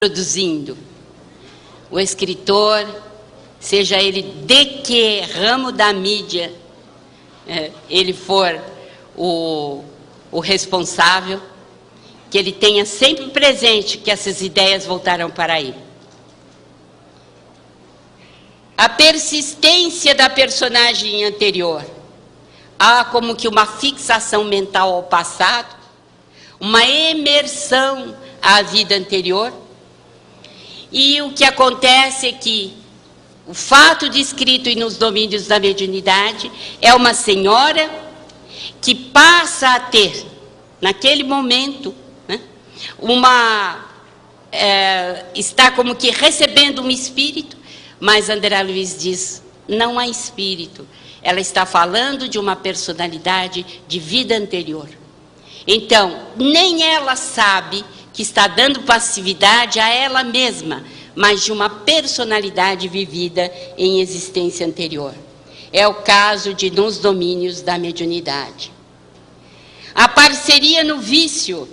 produzindo. O escritor, seja ele de que ramo da mídia ele for o responsável, que ele tenha sempre presente que essas ideias voltarão para ele. A persistência da personagem anterior. Há como que uma fixação mental ao passado, uma imersão à vida anterior. E o que acontece é que o fato descrito nos domínios da mediunidade é uma senhora que passa a ter, naquele momento, está como que recebendo um espírito, mas André Luiz diz, não há espírito. Ela está falando de uma personalidade de vida anterior. Então, nem ela sabe que está dando passividade a ela mesma, mas de uma personalidade vivida em existência anterior. É o caso de nos domínios da mediunidade. A parceria no vício.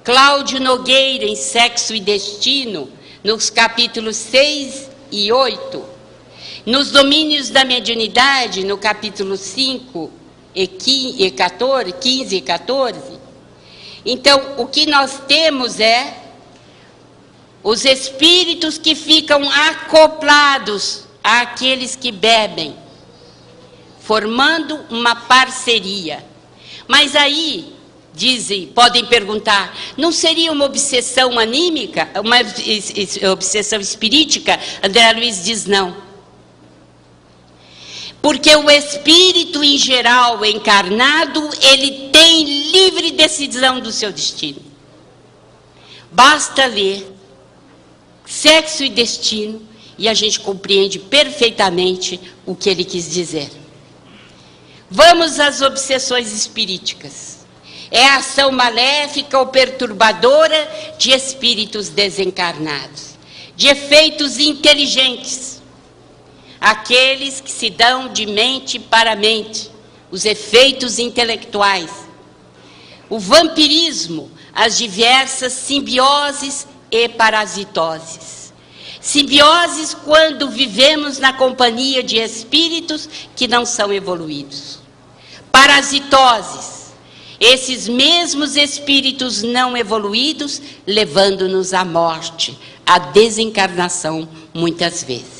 Cláudio Nogueira, em Sexo e Destino, nos capítulos 6 e 8. Nos domínios da mediunidade, no capítulo 5 e 15 e 14. Então, o que nós temos é os espíritos que ficam acoplados àqueles que bebem, formando uma parceria. Mas aí, dizem, podem perguntar, não seria uma obsessão anímica, uma obsessão espirítica? André Luiz diz não. Porque o espírito, em geral, encarnado, ele tem livre decisão do seu destino. Basta ler Sexo e Destino e a gente compreende perfeitamente o que ele quis dizer. Vamos às obsessões espiríticas. É a ação maléfica ou perturbadora de espíritos desencarnados, de efeitos inteligentes. Aqueles que se dão de mente para mente, os efeitos intelectuais. O vampirismo, as diversas simbioses e parasitoses. Simbioses quando vivemos na companhia de espíritos que não são evoluídos. Parasitoses, esses mesmos espíritos não evoluídos levando-nos à morte, à desencarnação muitas vezes.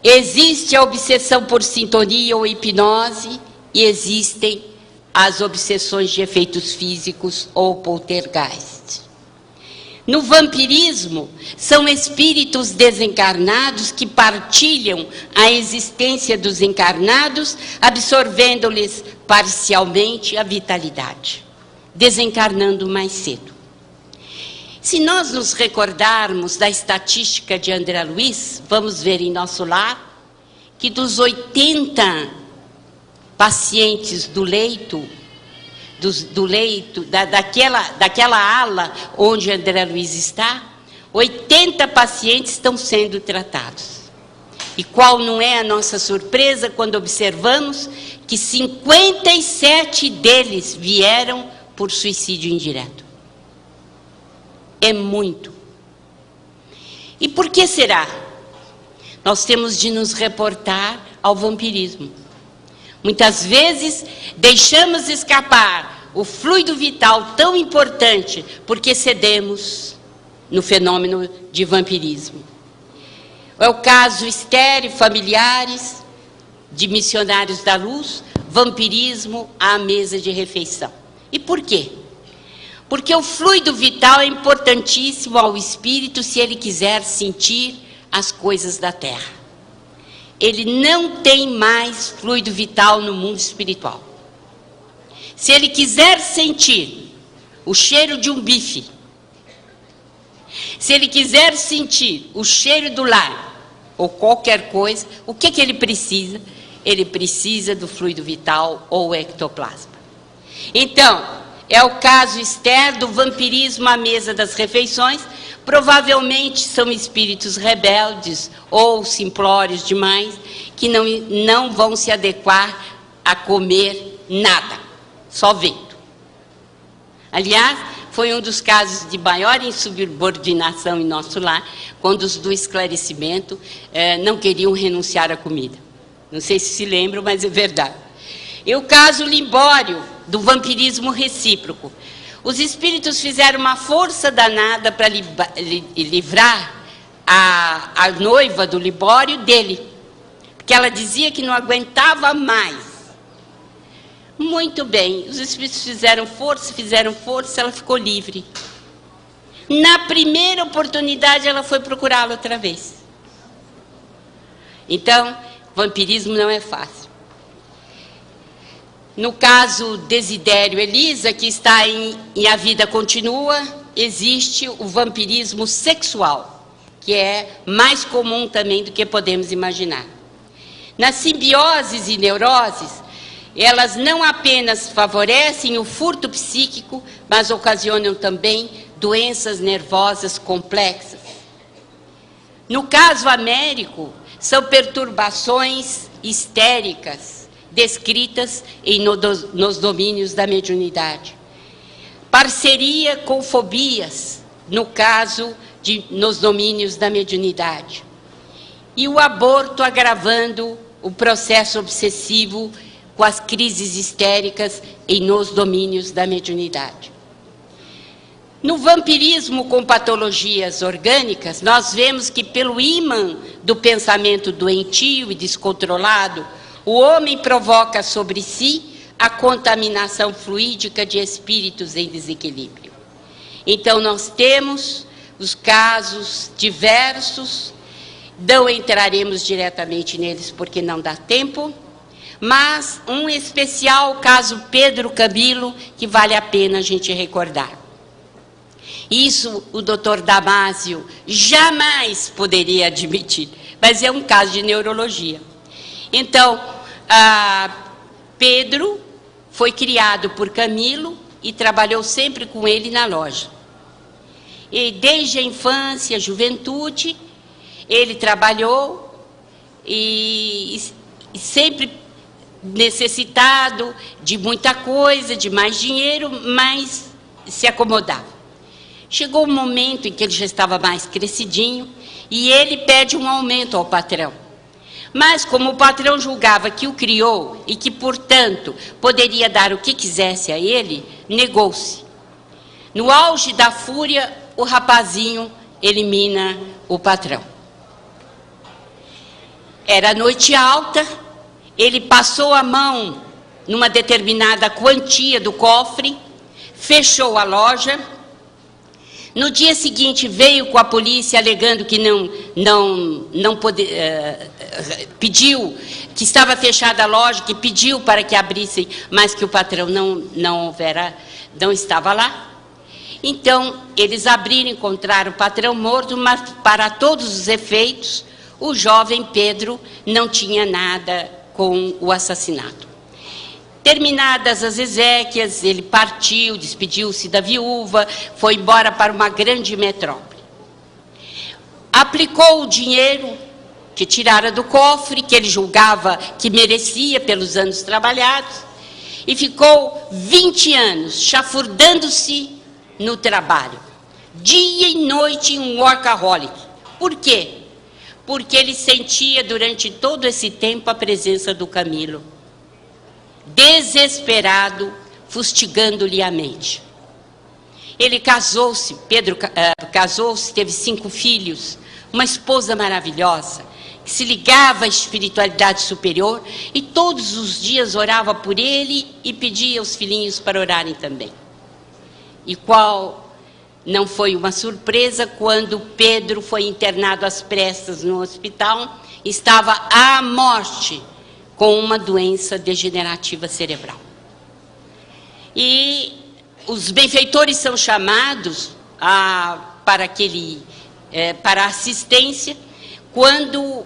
Existe a obsessão por sintonia ou hipnose e existem as obsessões de efeitos físicos ou poltergeist. No vampirismo, são espíritos desencarnados que partilham a existência dos encarnados, absorvendo-lhes parcialmente a vitalidade, desencarnando mais cedo. Se nós nos recordarmos da estatística de André Luiz, vamos ver em nosso lar que dos 80 pacientes do leito, daquela ala onde André Luiz está, 80 pacientes estão sendo tratados. E qual não é a nossa surpresa quando observamos que 57 deles vieram por suicídio indireto. É muito. E por que será? Nós temos de nos reportar ao vampirismo. Muitas vezes deixamos escapar o fluido vital tão importante porque cedemos no fenômeno de vampirismo. É o caso estéril, familiares, de missionários da luz, vampirismo à mesa de refeição. E por quê? Porque o fluido vital é importantíssimo ao espírito se ele quiser sentir as coisas da terra. Ele não tem mais fluido vital no mundo espiritual. Se ele quiser sentir o cheiro de um bife, se ele quiser sentir o cheiro do lar, ou qualquer coisa, o que ele precisa? Ele precisa do fluido vital ou ectoplasma. Então, é o caso Esther do vampirismo à mesa das refeições. Provavelmente são espíritos rebeldes ou simplórios demais que não vão se adequar a comer nada, só vento. Aliás, foi um dos casos de maior insubordinação em nosso lar, quando os do esclarecimento não queriam renunciar à comida. Não sei se lembram, mas é verdade. E o caso Libório, do vampirismo recíproco. Os espíritos fizeram uma força danada para livrar a noiva do Libório dele, porque ela dizia que não aguentava mais. Muito bem, os espíritos fizeram força, ela ficou livre. Na primeira oportunidade, ela foi procurá-lo outra vez. Então, vampirismo não é fácil. No caso Desidério Elisa, que está em A Vida Continua, existe o vampirismo sexual, que é mais comum também do que podemos imaginar. Nas simbioses e neuroses, elas não apenas favorecem o furto psíquico, mas ocasionam também doenças nervosas complexas. No caso américo, são perturbações histéricas, descritas nos domínios da mediunidade. Parceria com fobias, no caso nos domínios da mediunidade. E o aborto agravando o processo obsessivo com as crises histéricas nos domínios da mediunidade. No vampirismo com patologias orgânicas, nós vemos que pelo ímã do pensamento doentio e descontrolado, o homem provoca sobre si a contaminação fluídica de espíritos em desequilíbrio. Então, nós temos os casos diversos, não entraremos diretamente neles porque não dá tempo, mas um especial caso Pedro Camilo, que vale a pena a gente recordar. Isso o doutor Damásio jamais poderia admitir, mas é um caso de neurologia. Então, Pedro foi criado por Camilo e trabalhou sempre com ele na loja. E desde a infância, juventude, ele trabalhou e sempre necessitado de muita coisa, de mais dinheiro, mas se acomodava. Chegou um momento em que ele já estava mais crescidinho e ele pede um aumento ao patrão. Mas como o patrão julgava que o criou e que, portanto, poderia dar o que quisesse a ele, negou-se. No auge da fúria, o rapazinho elimina o patrão. Era noite alta, ele passou a mão numa determinada quantia do cofre, fechou a loja. No dia seguinte veio com a polícia alegando que pediu, que estava fechada a loja, que pediu para que abrissem, mas que o patrão não estava lá. Então, eles abriram, encontraram o patrão morto, mas para todos os efeitos, o jovem Pedro não tinha nada com o assassinato. Terminadas as exéquias, ele partiu, despediu-se da viúva, foi embora para uma grande metrópole. Aplicou o dinheiro que tirara do cofre, que ele julgava que merecia pelos anos trabalhados, e ficou 20 anos chafurdando-se no trabalho, dia e noite um workaholic. Por quê? Porque ele sentia durante todo esse tempo a presença do Camilo, desesperado, fustigando-lhe a mente. Ele casou-se, Pedro casou-se, teve 5 filhos, uma esposa maravilhosa, que se ligava à espiritualidade superior e todos os dias orava por ele e pedia aos filhinhos para orarem também. E qual não foi uma surpresa quando Pedro foi internado às pressas no hospital, estava à morte com uma doença degenerativa cerebral. E os benfeitores são chamados para a assistência quando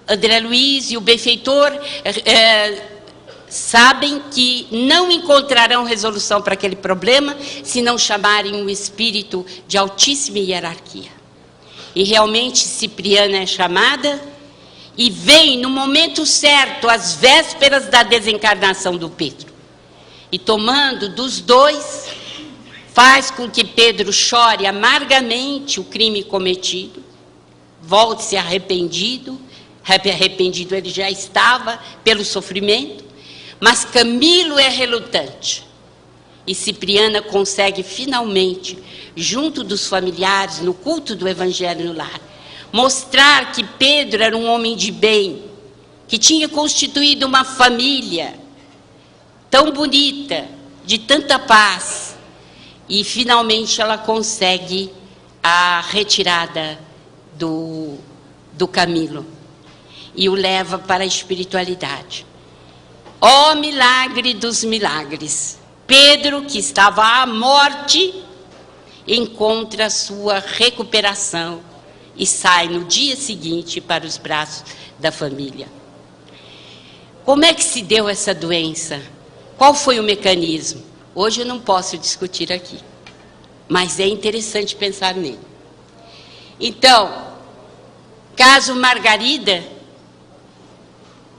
André Luiz e o benfeitor sabem que não encontrarão resolução para aquele problema se não chamarem um espírito de altíssima hierarquia. E realmente Cipriana é chamada e vem no momento certo, às vésperas da desencarnação do Pedro. E tomando dos dois faz com que Pedro chore amargamente o crime cometido, volte-se arrependido ele já estava pelo sofrimento, mas Camilo é relutante. E Cipriana consegue finalmente, junto dos familiares, no culto do Evangelho no lar, mostrar que Pedro era um homem de bem, que tinha constituído uma família tão bonita, de tanta paz. E finalmente ela consegue a retirada do Camilo e o leva para a espiritualidade. Ó milagre dos milagres! Pedro, que estava à morte, encontra a sua recuperação e sai no dia seguinte para os braços da família. Como é que se deu essa doença? Qual foi o mecanismo? Hoje eu não posso discutir aqui, mas é interessante pensar nele. Então, caso Margarida,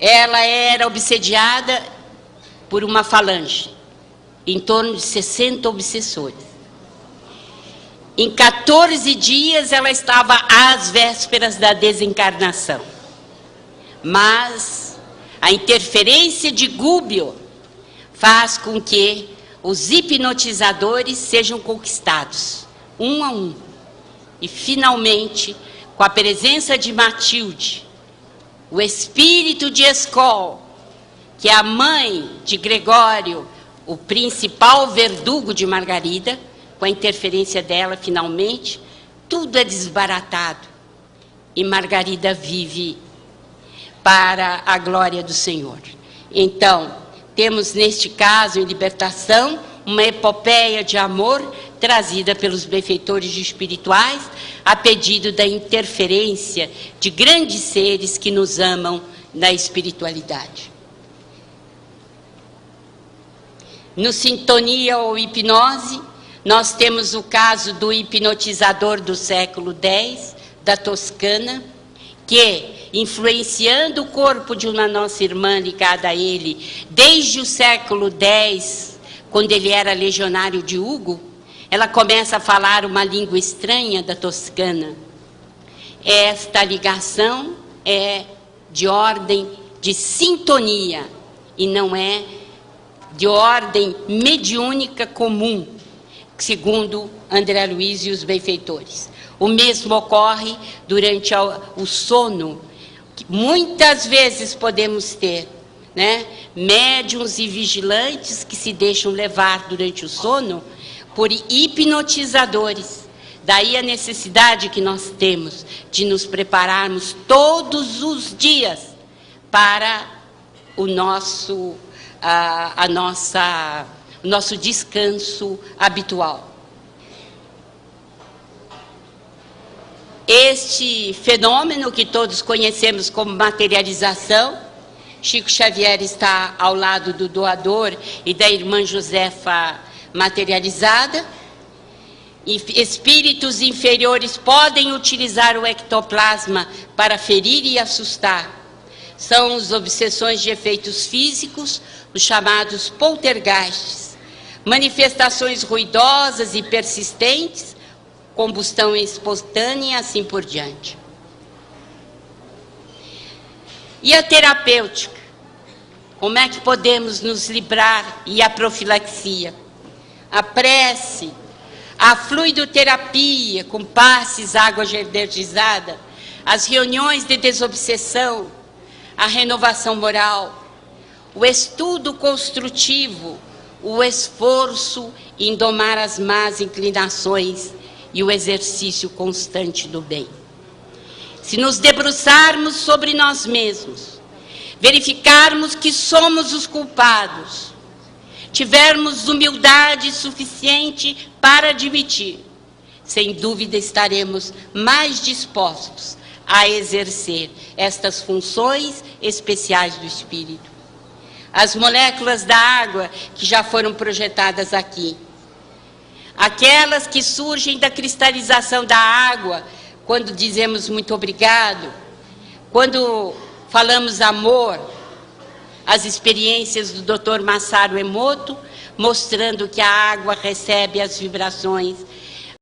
ela era obsediada por uma falange, em torno de 60 obsessores. Em 14 dias ela estava às vésperas da desencarnação. Mas a interferência de Gúbio faz com que os hipnotizadores sejam conquistados, um a um. E finalmente, com a presença de Matilde, o espírito de Escol, que é a mãe de Gregório, o principal verdugo de Margarida, com a interferência dela, finalmente, tudo é desbaratado. E Margarida vive para a glória do Senhor. Então, temos neste caso, em libertação, uma epopeia de amor trazida pelos benfeitores espirituais, a pedido da interferência de grandes seres que nos amam na espiritualidade. No Sintonia ou Hipnose, nós temos o caso do hipnotizador do século X, da Toscana, que, influenciando o corpo de uma nossa irmã ligada a ele, desde o século X, quando ele era legionário de Hugo, ela começa a falar uma língua estranha da Toscana. Esta ligação é de ordem de sintonia e não é de ordem mediúnica comum, segundo André Luiz e os benfeitores. O mesmo ocorre durante o sono. Muitas vezes podemos ter, né, médiuns e vigilantes que se deixam levar durante o sono por hipnotizadores. Daí a necessidade que nós temos de nos prepararmos todos os dias para o nosso descanso habitual. Este fenômeno que todos conhecemos como materialização, Chico Xavier está ao lado do doador e da irmã Josefa materializada, e espíritos inferiores podem utilizar o ectoplasma para ferir e assustar. São as obsessões de efeitos físicos, os chamados poltergeists, manifestações ruidosas e persistentes, combustão espontânea e assim por diante. E a terapêutica? Como é que podemos nos livrar? E a profilaxia? A prece, a fluidoterapia com passes, água energizada, as reuniões de desobsessão, a renovação moral, o estudo construtivo, o esforço em domar as más inclinações e o exercício constante do bem. Se nos debruçarmos sobre nós mesmos, verificarmos que somos os culpados, tivermos humildade suficiente para admitir, sem dúvida estaremos mais dispostos a exercer estas funções especiais do espírito. As moléculas da água que já foram projetadas aqui, aquelas que surgem da cristalização da água, quando dizemos muito obrigado, quando falamos amor, as experiências do Dr. Masaru Emoto mostrando que a água recebe as vibrações